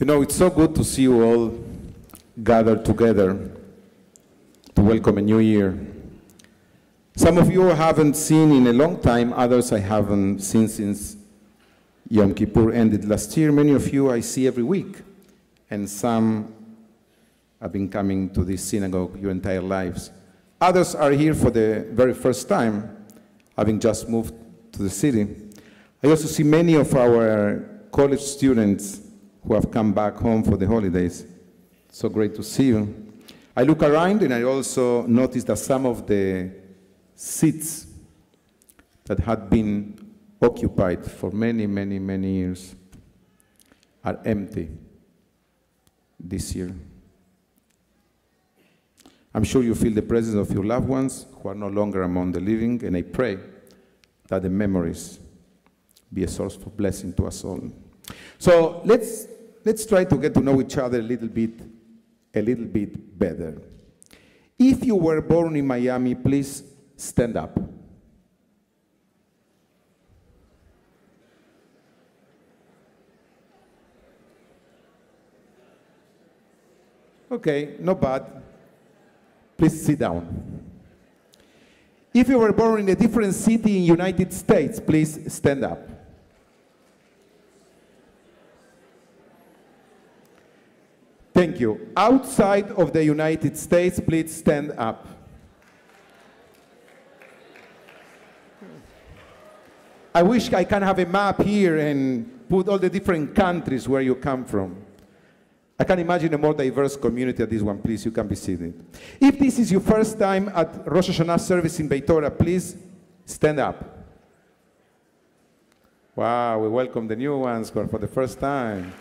You know, it's so good to see you all gathered together to welcome a new year. Some of you I haven't seen in a long time, others I haven't seen since Yom Kippur ended last year. Many of you I see every week, and some have been coming to this synagogue your entire lives. Others are here for the very first time, having just moved to the city. I also see many of our college students who have come back home for the holidays. So great to see you. I look around and I also notice that some of the seats that had been occupied for many, many, many years are empty this year. I'm sure you feel the presence of your loved ones who are no longer among the living, and I pray that the memories be a source of blessing to us all. So let's try to get to know each other a little bit better. If you were born in Miami, please stand up. Okay, not bad. Please sit down. If you were born in a different city in the United States, please stand up. Thank you. Outside of the United States, please stand up. I wish I can have a map here and put all the different countries where you come from. I can imagine a more diverse community than this one. Please, you can be seated. If this is your first time at Rosh Hashanah service in Beit Torah, please stand up. Wow, we welcome the new ones for the first time.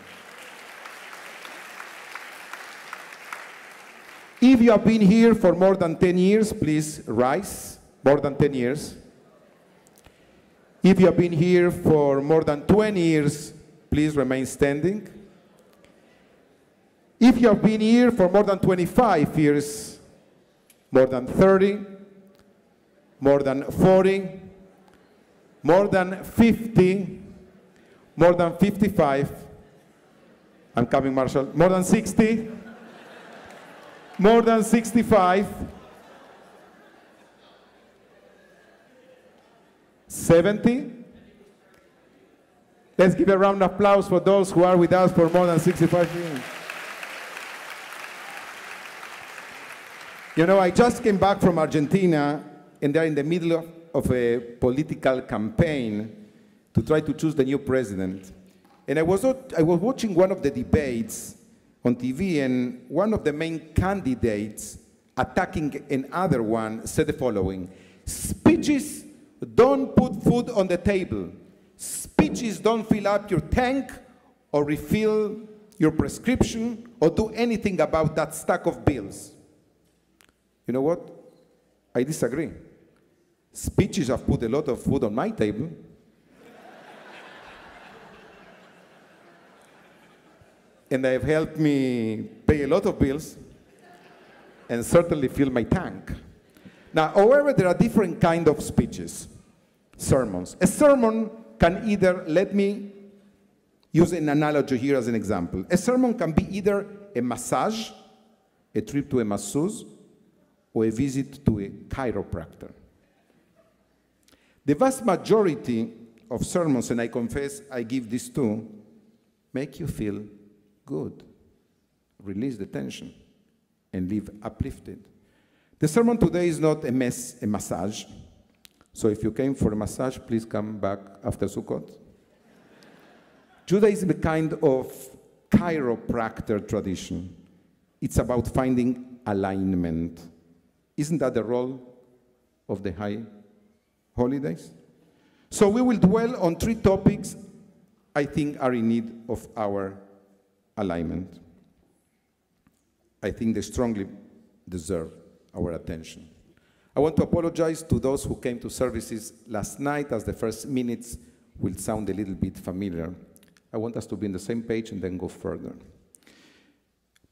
If you have been here for more than 10 years, please rise. More than 10 years. If you have been here for more than 20 years, please remain standing. If you have been here for more than 25 years, more than 30, more than 40, more than 50, more than 55, I'm coming, Marshall, more than 60, more than 65, 70. Let's give a round of applause for those who are with us for more than 65 years. You know, I just came back from Argentina, and they're in the middle of a political campaign to try to choose the new president. And I was watching one of the debates on TV, and one of the main candidates attacking another one said the following: speeches don't put food on the table. Speeches don't fill up your tank or refill your prescription or do anything about that stack of bills. You know what? I disagree. Speeches have put a lot of food on my table. And they have helped me pay a lot of bills and certainly fill my tank. Now, however, there are different kinds of speeches, sermons. A sermon can either, let me use an analogy here as an example. A sermon can be either a massage, a trip to a masseuse, or a visit to a chiropractor. The vast majority of sermons, and I confess I give this too, make you feel good, release the tension, and live uplifted. The sermon today is not a massage, so if you came for a massage, please come back after Sukkot. Judaism is a kind of chiropractor tradition. It's about finding alignment. Isn't that the role of the high holidays? So we will dwell on 3 topics I think are in need of our alignment. I think they strongly deserve our attention. I want to apologize to those who came to services last night, as the first minutes will sound a little bit familiar. I want us to be on the same page and then go further.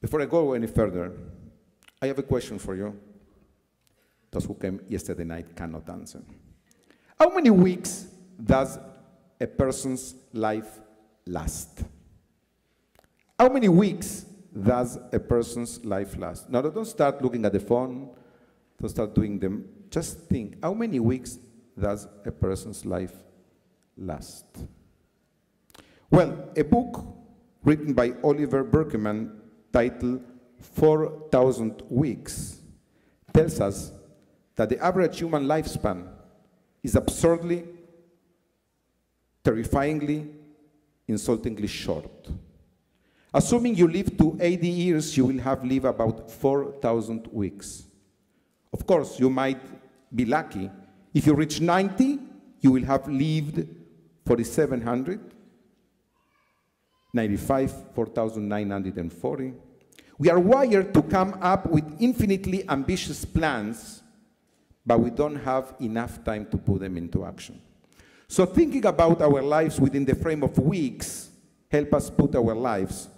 Before I go any further, I have a question for you. Those who came yesterday night cannot answer. How many weeks does a person's life last? How many weeks does a person's life last? Now, don't start looking at the phone. Don't start doing them. Just think, how many weeks does a person's life last? Well, a book written by Oliver Burkeman titled 4,000 Weeks tells us that the average human lifespan is absurdly, terrifyingly, insultingly short. Assuming you live to 80 years, you will have lived about 4,000 weeks. Of course, you might be lucky. If you reach 90, you will have lived 4,700, 95, 4,940. We are wired to come up with infinitely ambitious plans, but we don't have enough time to put them into action. So thinking about our lives within the frame of weeks help us put our lives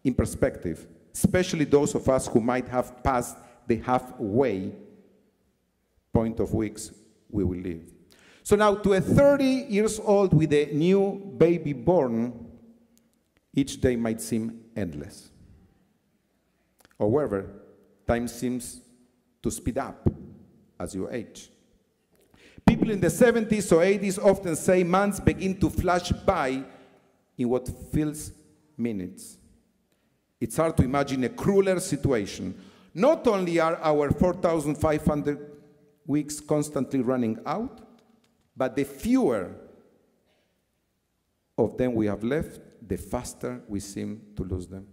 in perspective, especially those of us who might have passed the halfway point of weeks we will live. So now, to a 30 years old with a new baby born, each day might seem endless. However, time seems to speed up as you age. People in the 70s or 80s often say months begin to flash by in what feels minutes. It's hard to imagine a crueler situation. Not only are our 4,500 weeks constantly running out, but the fewer of them we have left, the faster we seem to lose them.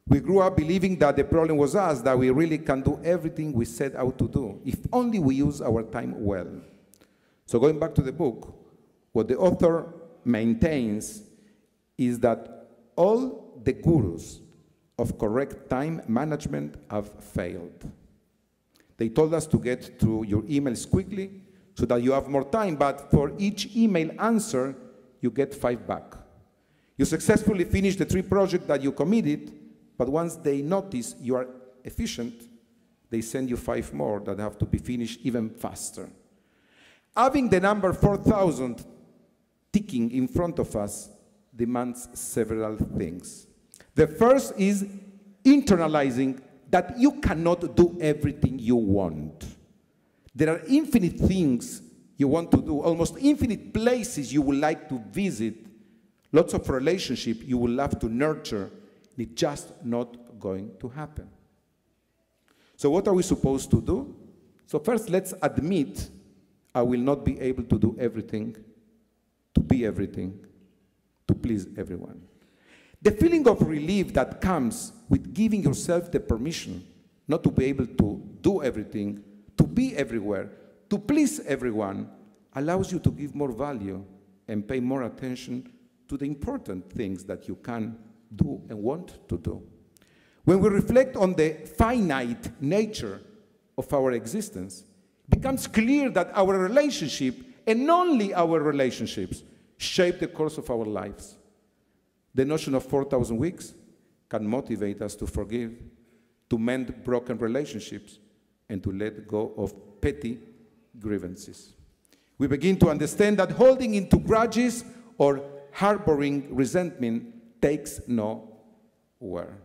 We grew up believing that the problem was us, that we really can do everything we set out to do, if only we use our time well. So going back to the book, what the author maintains is that all the gurus of correct time management have failed. They told us to get through your emails quickly so that you have more time, but for each email answer, you get 5 back. You successfully finish the 3 projects that you committed, but once they notice you are efficient, they send you 5 more that have to be finished even faster. Having the number 4,000 ticking in front of us demands several things. The first is internalizing that you cannot do everything you want. There are infinite things you want to do, almost infinite places you would like to visit, lots of relationships you would love to nurture. It's just not going to happen. So what are we supposed to do? So first, let's admit I will not be able to do everything, to be everything, to please everyone. The feeling of relief that comes with giving yourself the permission not to be able to do everything, to be everywhere, to please everyone, allows you to give more value and pay more attention to the important things that you can do and want to do. When we reflect on the finite nature of our existence, it becomes clear that our relationship, and only our relationships, shape the course of our lives. The notion of 4,000 weeks can motivate us to forgive, to mend broken relationships, and to let go of petty grievances. We begin to understand that holding into grudges or harboring resentment takes nowhere.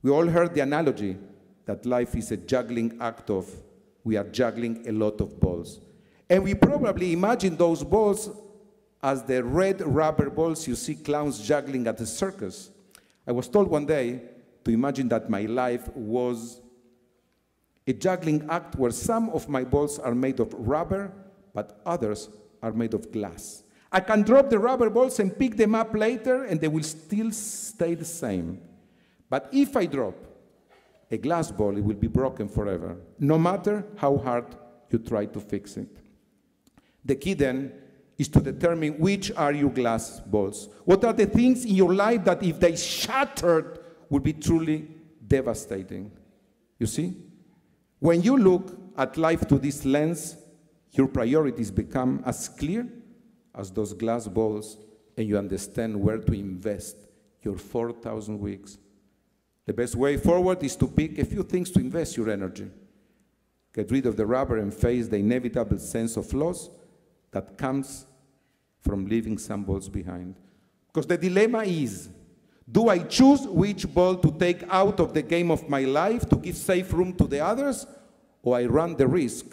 We all heard the analogy that life is a juggling act of, we are juggling a lot of balls. And we probably imagine those balls as the red rubber balls you see clowns juggling at the circus. I was told one day to imagine that my life was a juggling act where some of my balls are made of rubber, but others are made of glass. I can drop the rubber balls and pick them up later, and they will still stay the same. But if I drop a glass ball, it will be broken forever, no matter how hard you try to fix it. The key then is to determine which are your glass balls. What are the things in your life that if they shattered would be truly devastating? You see? When you look at life through this lens, your priorities become as clear as those glass balls, and you understand where to invest your 4,000 weeks. The best way forward is to pick a few things to invest your energy. Get rid of the rubber and face the inevitable sense of loss that comes from leaving some balls behind. Because the dilemma is, Do I choose which ball to take out of the game of my life to give safe room to the others, or I run the risk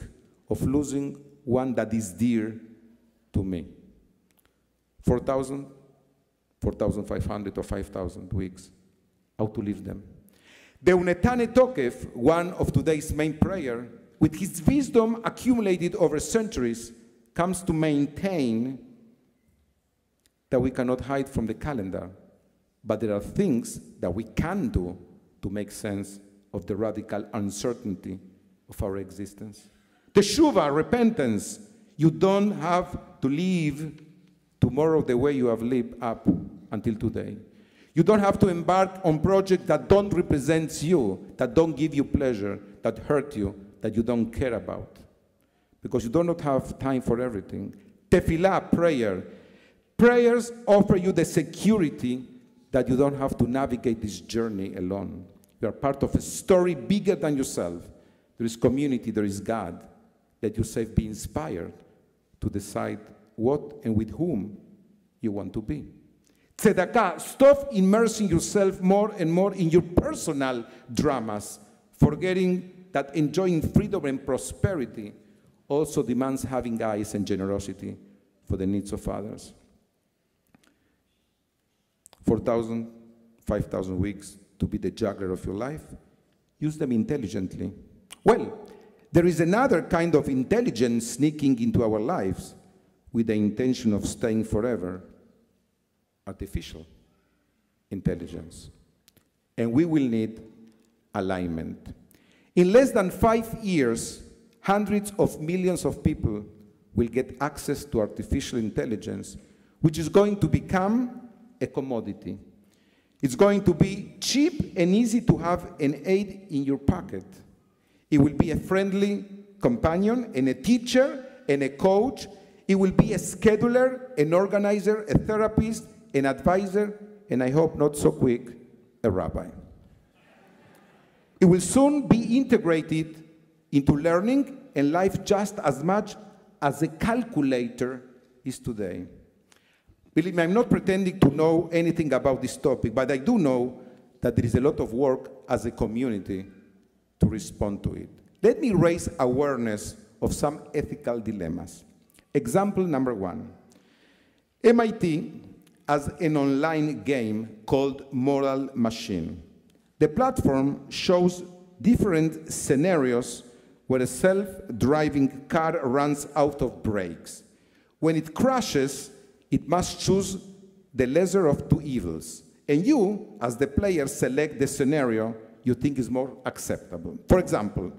of losing one that is dear to me? 4,000, 4,500, or 5,000 weeks. How to live them? The Unetane Tokef, one of today's main prayer, with his wisdom accumulated over centuries, comes to maintain that we cannot hide from the calendar, but there are things that we can do to make sense of the radical uncertainty of our existence. Teshuvah, repentance. You don't have to live tomorrow the way you have lived up until today. You don't have to embark on projects that don't represent you, that don't give you pleasure, that hurt you, that you don't care about. Because you do not have time for everything. Tefillah, prayer. Prayers offer you the security that you don't have to navigate this journey alone. You are part of a story bigger than yourself. There is community, there is God. Let yourself be inspired to decide what and with whom you want to be. Tzedakah, stop immersing yourself more and more in your personal dramas, forgetting that enjoying freedom and prosperity also demands having eyes and generosity for the needs of others. 4,000, 5,000 weeks to be the juggler of your life. Use them intelligently. Well, there is another kind of intelligence sneaking into our lives with the intention of staying forever. Artificial intelligence. And we will need alignment. In less than 5 years, hundreds of millions of people will get access to artificial intelligence, which is going to become a commodity. It's going to be cheap and easy to have an aid in your pocket. It will be a friendly companion and a teacher and a coach. It will be a scheduler, an organizer, a therapist, an advisor, and I hope not so quick, a rabbi. It will soon be integrated into learning and life just as much as a calculator is today. Believe me, I'm not pretending to know anything about this topic, but I do know that there is a lot of work as a community to respond to it. Let me raise awareness of some ethical dilemmas. Example number 1. MIT has an online game called Moral Machine. The platform shows different scenarios where a self-driving car runs out of brakes. When it crashes, it must choose the lesser of two evils. And you, as the player, select the scenario you think is more acceptable. For example,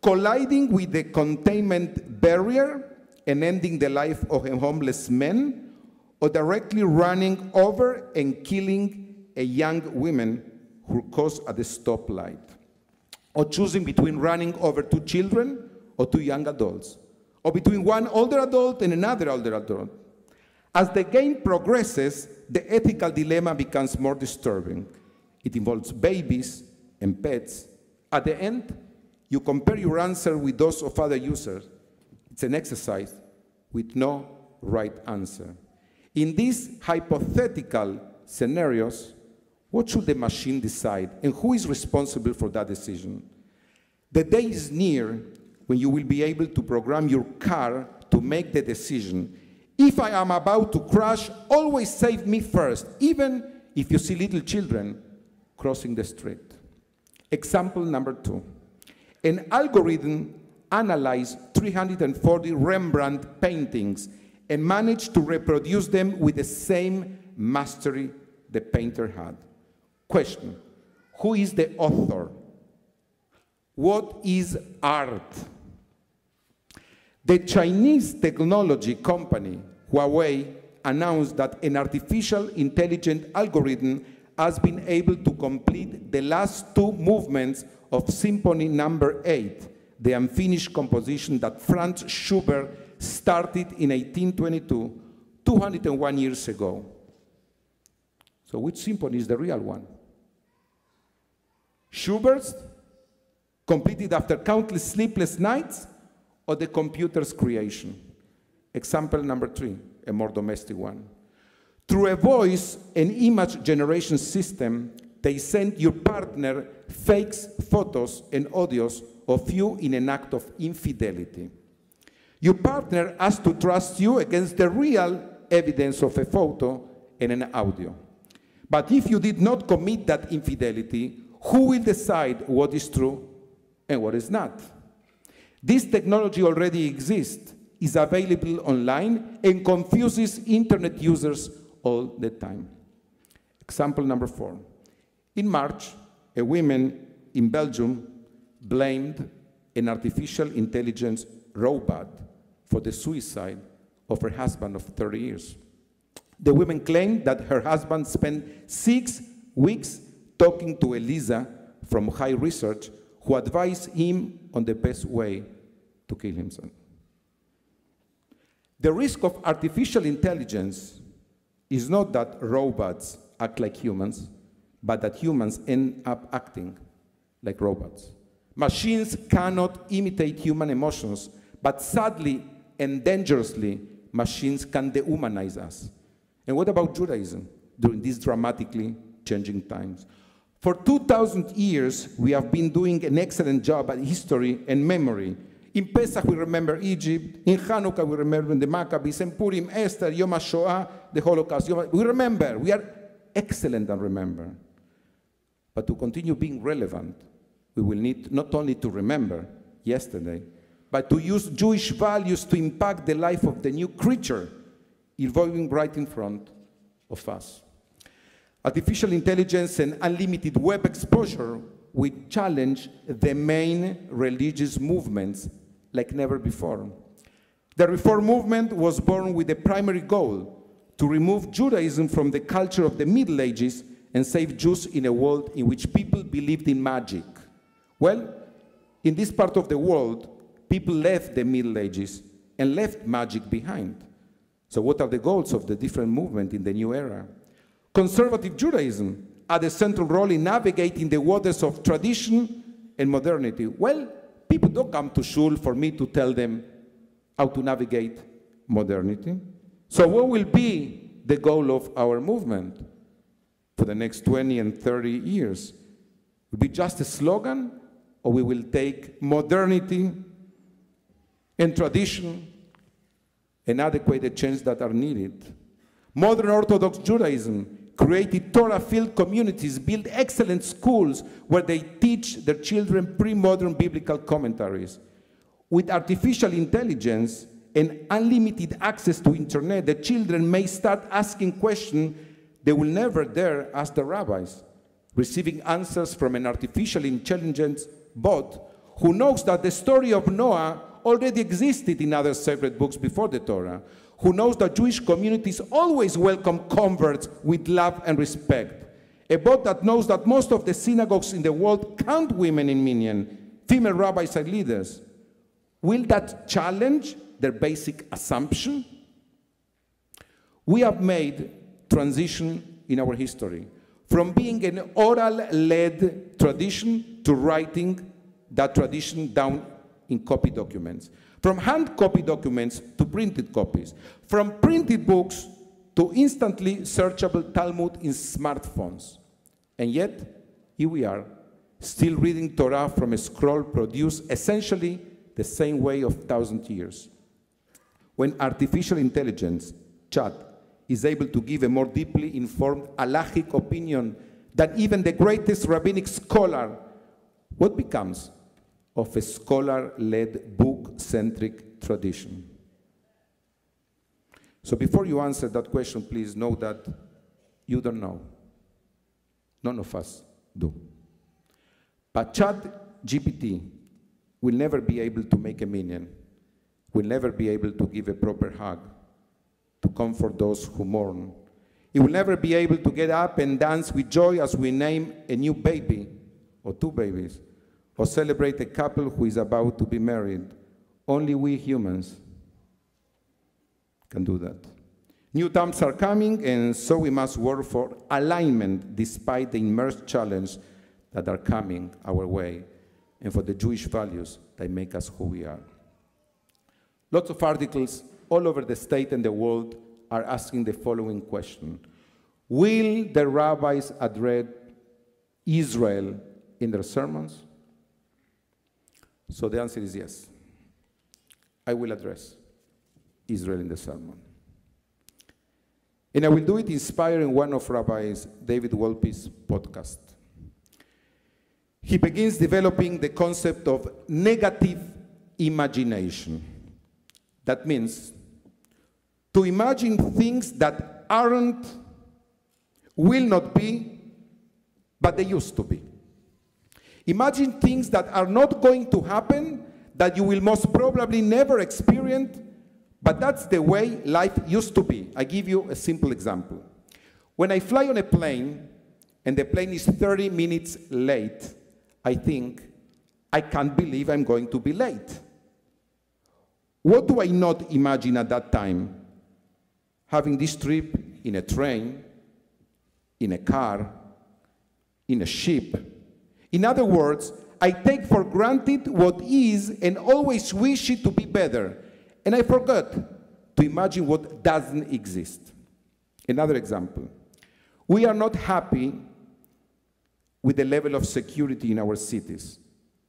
colliding with the containment barrier and ending the life of a homeless man, or directly running over and killing a young woman who crossed at the stoplight, or choosing between running over 2 children or 2 young adults, or between one older adult and another older adult. As the game progresses, the ethical dilemma becomes more disturbing. It involves babies and pets. At the end, you compare your answer with those of other users. It's an exercise with no right answer. In these hypothetical scenarios, what should the machine decide, and who is responsible for that decision? The day is near when you will be able to program your car to make the decision. If I am about to crash, always save me first, even if you see little children crossing the street. Example number 2. An algorithm analyzed 340 Rembrandt paintings and managed to reproduce them with the same mastery the painter had. Question: who is the author? What is art? The Chinese technology company Huawei announced that an artificial intelligent algorithm has been able to complete the last 2 movements of Symphony No. 8, the unfinished composition that Franz Schubert started in 1822, 201 years ago. So which symphony is the real one? Schubert's, completed after countless sleepless nights, or the computer's creation? Example number 3, a more domestic one. Through a voice and image generation system, they send your partner fakes, photos, and audios of you in an act of infidelity. Your partner has to trust you against the real evidence of a photo and an audio. But if you did not commit that infidelity, who will decide what is true and what is not? This technology already exists, is available online, and confuses internet users all the time. Example number 4. In March, a woman in Belgium blamed an artificial intelligence robot for the suicide of her husband of 30 years. The woman claimed that her husband spent 6 weeks talking to Elisa from High Research, who advised him on the best way to kill himself. The risk of artificial intelligence is not that robots act like humans, but that humans end up acting like robots. Machines cannot imitate human emotions, but sadly and dangerously, machines can dehumanize us. And what about Judaism during these dramatically changing times? For 2,000 years, we have been doing an excellent job at history and memory. In Pesach, we remember Egypt. In Hanukkah, we remember the Maccabees. In Purim, Esther, Yom HaShoah, the Holocaust. We remember. We are excellent at remember. But to continue being relevant, we will need not only to remember yesterday, but to use Jewish values to impact the life of the new creature evolving right in front of us. Artificial intelligence and unlimited web exposure will challenge the main religious movements like never before. The Reform movement was born with the primary goal to remove Judaism from the culture of the Middle Ages and save Jews in a world in which people believed in magic. Well, in this part of the world, people left the Middle Ages and left magic behind. So what are the goals of the different movements in the new era? Conservative Judaism had a central role in navigating the waters of tradition and modernity. Well, people don't come to shul for me to tell them how to navigate modernity. So what will be the goal of our movement for the next 20 and 30 years? Will it be just a slogan, or we will take modernity and tradition and adequate the changes that are needed? Modern Orthodox Judaism created Torah-filled communities, built excellent schools where they teach their children pre-modern biblical commentaries. With artificial intelligence and unlimited access to internet, the children may start asking questions they will never dare ask the rabbis, receiving answers from an artificial intelligence bot who knows that the story of Noah already existed in other sacred books before the Torah, who knows that Jewish communities always welcome converts with love and respect, a bot that knows that most of the synagogues in the world count women in minyan, female rabbis and leaders. Will that challenge their basic assumption? We have made transition in our history from being an oral-led tradition to writing that tradition down in copy documents, from hand-copied documents to printed copies, from printed books to instantly searchable Talmud in smartphones. And yet, here we are, still reading Torah from a scroll produced essentially the same way of 1,000 years. When artificial intelligence, chat, is able to give a more deeply informed halachic opinion than even the greatest rabbinic scholar, what becomes of a scholar-led, book-centric tradition? So before you answer that question, please know that you don't know. None of us do. But ChatGPT will never be able to make a minyan, will never be able to give a proper hug, to comfort those who mourn. It will never be able to get up and dance with joy as we name a new baby, or 2 babies, or celebrate a couple who is about to be married. Only we humans can do that. New times are coming, and so we must work for alignment despite the immense challenges that are coming our way, and for the Jewish values that make us who we are. Lots of articles all over the state and the world are asking the following question: will the rabbis address Israel in their sermons? So the answer is yes. I will address Israel in the sermon. And I will do it inspiring one of Rabbi David Wolpe's podcast. He begins developing the concept of negative imagination. That means to imagine things that aren't, will not be, but they used to be. Imagine things that are not going to happen, that you will most probably never experience, but that's the way life used to be. I give you a simple example. When I fly on a plane, and the plane is 30 minutes late, I think, I can't believe I'm going to be late. What do I not imagine at that time? Having this trip in a train, in a car, in a ship. In other words, I take for granted what is and always wish it to be better. And I forgot to imagine what doesn't exist. Another example. We are not happy with the level of security in our cities.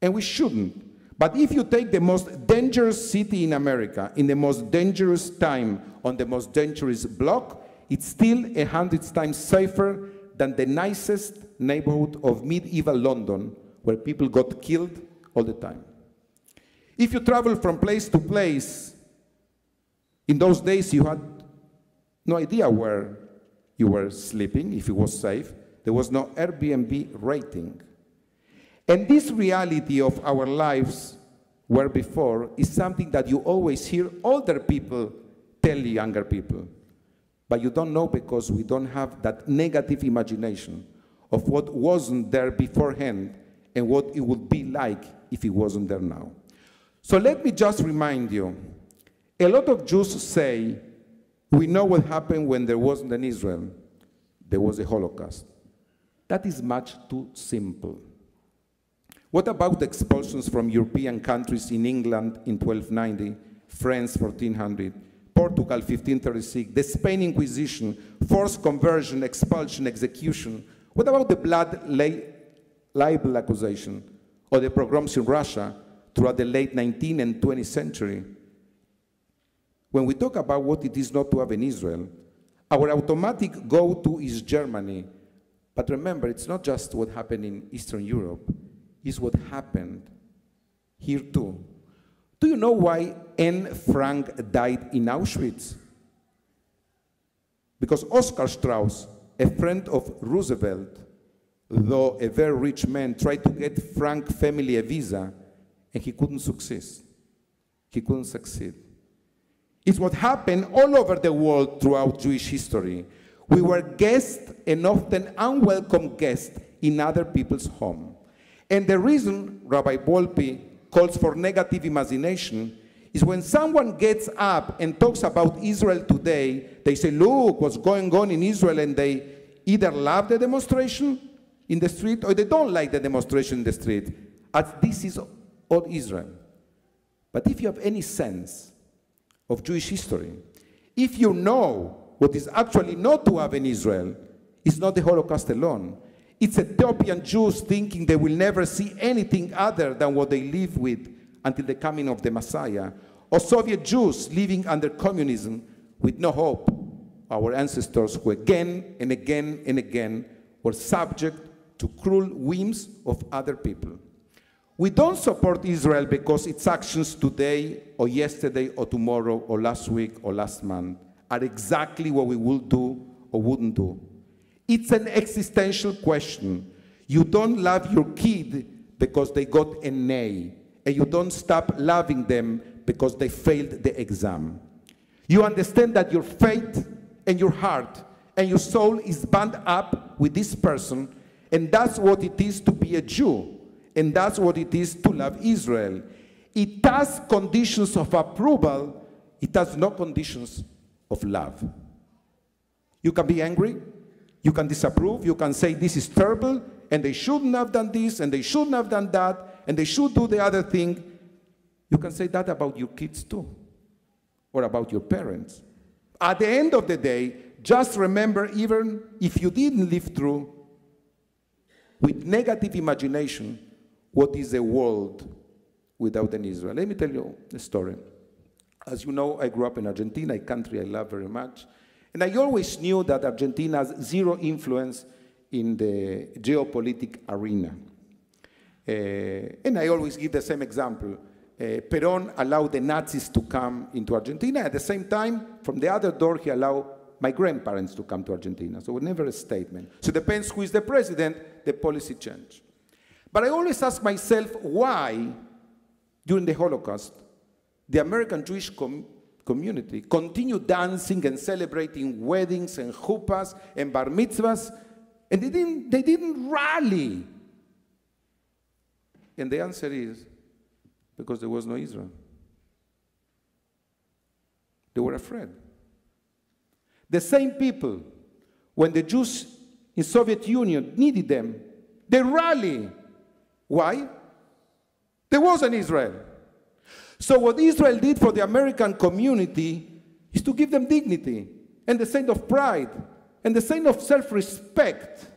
And we shouldn't. But if you take the most dangerous city in America, in the most dangerous time, on the most dangerous block, it's still 100 times safer than the nicest neighborhood of medieval London, where people got killed all the time. If you travel from place to place, in those days you had no idea where you were sleeping, if it was safe. There was no Airbnb rating. And this reality of our lives where before is something that you always hear older people tell younger people. But you don't know because we don't have that negative imagination of what wasn't there beforehand and what it would be like if it wasn't there now. So let me just remind you, a lot of Jews say, we know what happened when there wasn't an Israel. There was a Holocaust. That is much too simple. What about the expulsions from European countries in England in 1290, France 1400, Portugal 1536, the Spain Inquisition, forced conversion, expulsion, execution? What about the blood libel accusation or the pogroms in Russia throughout the late 19th and 20th century? When we talk about what it is not to have an Israel, our automatic go-to is Germany. But remember, it's not just what happened in Eastern Europe, it's what happened here too. Do you know why Anne Frank died in Auschwitz? Because Oscar Strauss, a friend of Roosevelt, though a very rich man, tried to get Frank family a visa, and he couldn't succeed. He couldn't succeed. It's what happened all over the world throughout Jewish history. We were guests, and often unwelcome guests, in other people's home. And the reason Rabbi Wolpe calls for negative imagination is when someone gets up and talks about Israel today, they say, look, what's going on in Israel, and they either love the demonstration in the street or they don't like the demonstration in the street, as this is all Israel. But if you have any sense of Jewish history, if you know what is actually not to have in Israel, it's not the Holocaust alone. It's Ethiopian Jews thinking they will never see anything other than what they live with until the coming of the Messiah. Or Soviet Jews living under communism with no hope. Our ancestors who again and again and again were subject to cruel whims of other people. We don't support Israel because its actions today or yesterday or tomorrow or last week or last month are exactly what we will do or wouldn't do. It's an existential question. You don't love your kid because they got an A, and you don't stop loving them because they failed the exam. You understand that your faith and your heart and your soul is bound up with this person, and that's what it is to be a Jew. And that's what it is to love Israel. It has conditions of approval. It has no conditions of love. You can be angry. You can disapprove. You can say this is terrible, and they shouldn't have done this, and they shouldn't have done that, and they should do the other thing. You can say that about your kids too, or about your parents. At the end of the day, just remember, even if you didn't live through with negative imagination, what is a world without an Israel? Let me tell you a story. As you know, I grew up in Argentina, a country I love very much. And I always knew that Argentina has zero influence in the geopolitical arena. And I always give the same example. Perón allowed the Nazis to come into Argentina. At the same time, from the other door, he allowed my grandparents to come to Argentina. So never a statement. So it depends who is the president, the policy change. But I always ask myself why, during the Holocaust, the American Jewish community continued dancing and celebrating weddings and chuppahs and bar mitzvahs, and they didn't rally. And the answer is because there was no Israel. They were afraid. The same people, when the Jews in Soviet Union needed them, they rallied. Why? There was an Israel. So what Israel did for the American community is to give them dignity and the sense of pride and the sense of self-respect.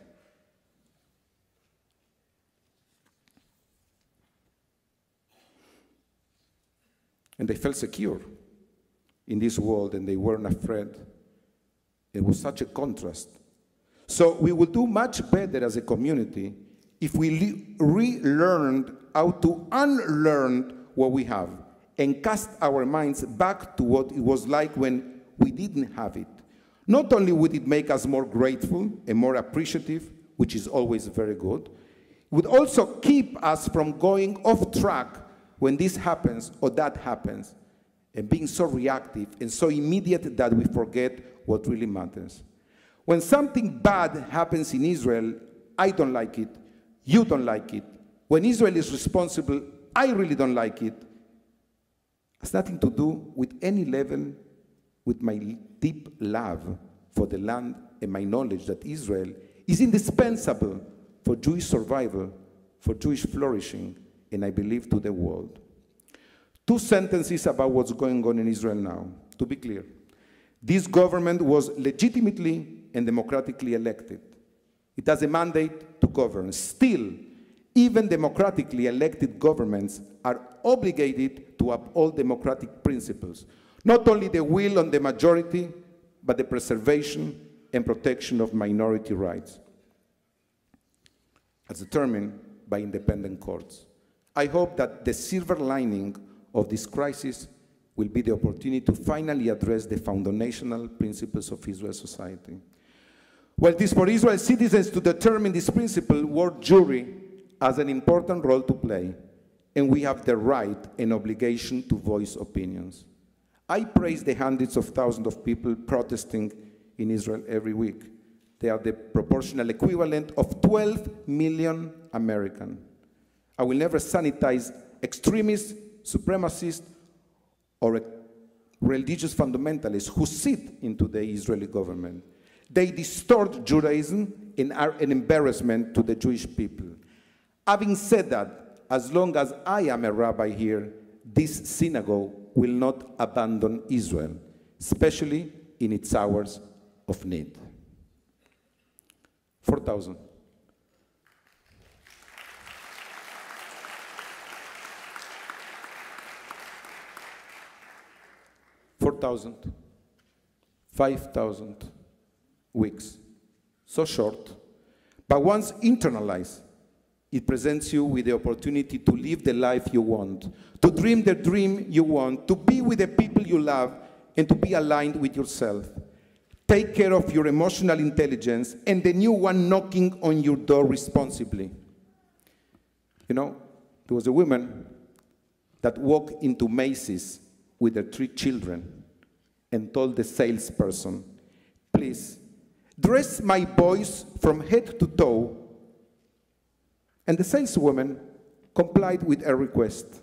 And they felt secure in this world and they weren't afraid. It was such a contrast. So we will do much better as a community if we relearned how to unlearn what we have and cast our minds back to what it was like when we didn't have it. Not only would it make us more grateful and more appreciative, which is always very good, it would also keep us from going off track when this happens or that happens, and being so reactive and so immediate that we forget what really matters. When something bad happens in Israel, I don't like it, you don't like it. When Israel is responsible, I really don't like it. It has nothing to do with any level with my deep love for the land and my knowledge that Israel is indispensable for Jewish survival, for Jewish flourishing, and I believe to the world. 2 sentences about what's going on in Israel now. To be clear, this government was legitimately and democratically elected. It has a mandate to govern. Still, even democratically elected governments are obligated to uphold democratic principles, not only the will of the majority, but the preservation and protection of minority rights, as determined by independent courts. I hope that the silver lining of this crisis will be the opportunity to finally address the foundational principles of Israel's society. Well, it is for Israel citizens to determine this principle, world jury has an important role to play, and we have the right and obligation to voice opinions. I praise the hundreds of thousands of people protesting in Israel every week. They are the proportional equivalent of 12 million Americans. I will never sanitize extremists, supremacists, or religious fundamentalists who sit into the Israeli government. They distort Judaism and are an embarrassment to the Jewish people. Having said that, as long as I am a rabbi here, this synagogue will not abandon Israel, especially in its hours of need. 4,000. $4,000, 5,000 weeks. So short, but once internalized, it presents you with the opportunity to live the life you want, to dream the dream you want, to be with the people you love, and to be aligned with yourself. Take care of your emotional intelligence and the new one knocking on your door responsibly. You know, there was a woman that walked into Macy's with her 3 children and told the salesperson, please, dress my boys from head to toe. And the saleswoman complied with her request.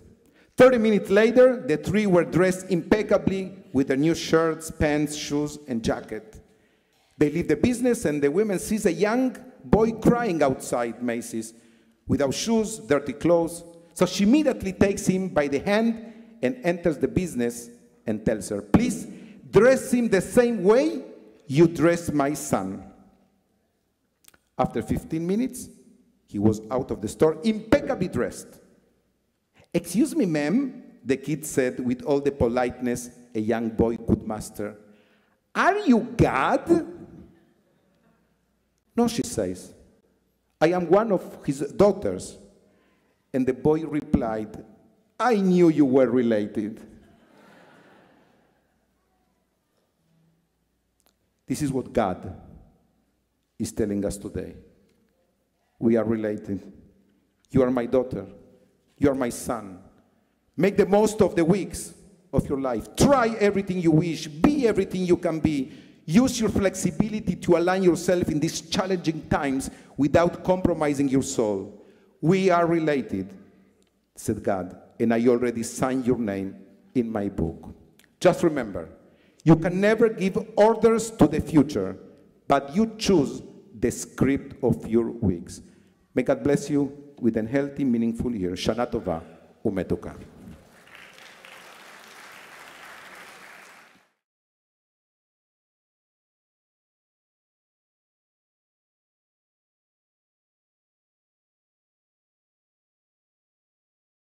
30 minutes later, the 3 were dressed impeccably with their new shirts, pants, shoes, and jacket. They leave the business, and the woman sees a young boy crying outside Macy's without shoes, dirty clothes. So she immediately takes him by the hand and enters the business and tells her, please, Dress him the same way you dress my son. After 15 minutes, he was out of the store, impeccably dressed. Excuse me, ma'am, the kid said with all the politeness a young boy could master. Are you God? No, she says. I am one of his daughters. And the boy replied, I knew you were related. This is what God is telling us today. We are related. You are my daughter. You are my son. Make the most of the weeks of your life. Try everything you wish. Be everything you can be. Use your flexibility to align yourself in these challenging times without compromising your soul. We are related, said God, and I already signed your name in my book. Just remember, you can never give orders to the future, but you choose the script of your weeks. May God bless you with a healthy, meaningful year. Shana Tova, Umetuka.